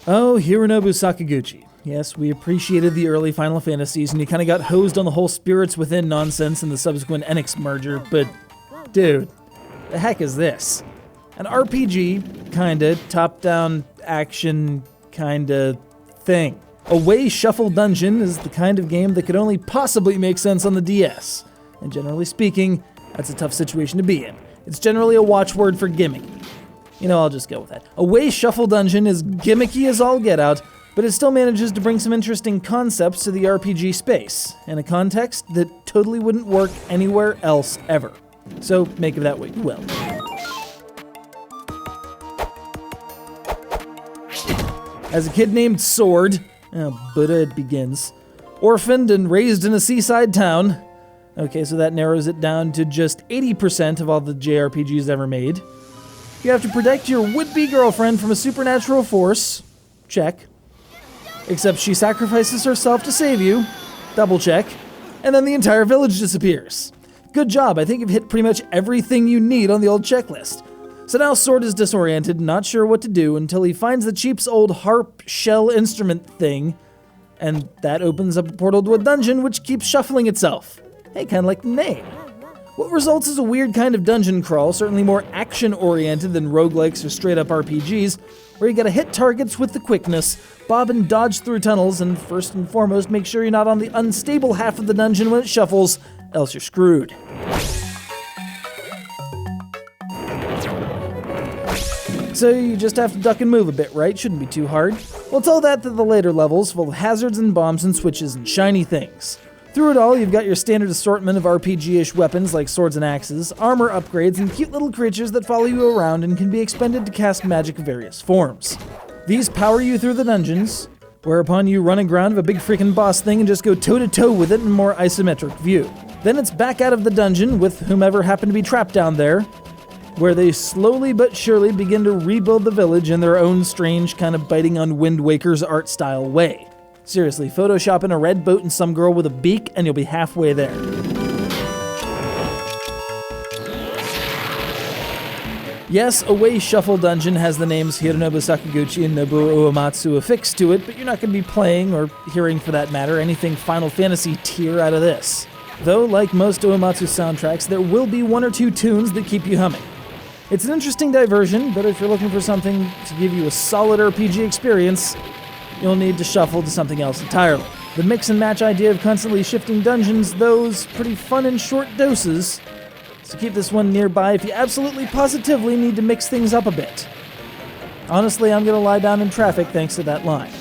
Oh, Hironobu Sakaguchi. Yes, we appreciated the early Final Fantasies, and you kind of got hosed on the whole Spirits Within nonsense in the subsequent Enix merger, but dude, the heck is this? An RPG, kinda, top-down action, kinda thing. Away Shuffle Dungeon is the kind of game that could only possibly make sense on the DS. And generally speaking, that's a tough situation to be in. It's generally a watchword for gimmicky. You know, I'll just go with that. Away Shuffle Dungeon is gimmicky as all get out, but it still manages to bring some interesting concepts to the RPG space, in a context that totally wouldn't work anywhere else ever. So make of that what you will. As a kid named Sword, Buddha it begins, orphaned and raised in a seaside town. Okay, so that narrows it down to just 80% of all the JRPGs ever made. You have to protect your would-be girlfriend from a supernatural force. Check. Except she sacrifices herself to save you. Double check. And then the entire village disappears. Good job, I think you've hit pretty much everything you need on the old checklist. So now Sword is disoriented, not sure what to do, until he finds the cheap's old harp shell instrument thing, and that opens up a portal to a dungeon which keeps shuffling itself. Hey, kind of like the name. What results is a weird kind of dungeon crawl, certainly more action-oriented than roguelikes or straight-up RPGs, where you gotta hit targets with the quickness, bob and dodge through tunnels, and first and foremost, make sure you're not on the unstable half of the dungeon when it shuffles, else you're screwed. So you just have to duck and move a bit, right? Shouldn't be too hard. Well, tell that to the later levels, full of hazards and bombs and switches and shiny things. Through it all, you've got your standard assortment of RPG-ish weapons like swords and axes, armor upgrades, and cute little creatures that follow you around and can be expended to cast magic of various forms. These power you through the dungeons, whereupon you run aground of a big freaking boss thing and just go toe-to-toe with it in a more isometric view. Then it's back out of the dungeon with whomever happened to be trapped down there, where they slowly but surely begin to rebuild the village in their own strange kind of biting on Wind Waker's art style way. Seriously, Photoshop in a red boat and some girl with a beak and you'll be halfway there. Yes, Away Shuffle Dungeon has the names Hironobu Sakaguchi and Nobuo Uematsu affixed to it, but you're not going to be playing, or hearing for that matter, anything Final Fantasy tier out of this. Though, like most Uematsu soundtracks, there will be one or two tunes that keep you humming. It's an interesting diversion, but if you're looking for something to give you a solid RPG experience, you'll need to shuffle to something else entirely. The mix and match idea of constantly shifting dungeons, those pretty fun in short doses, so keep this one nearby if you absolutely positively need to mix things up a bit. Honestly, I'm gonna lie down in traffic thanks to that line.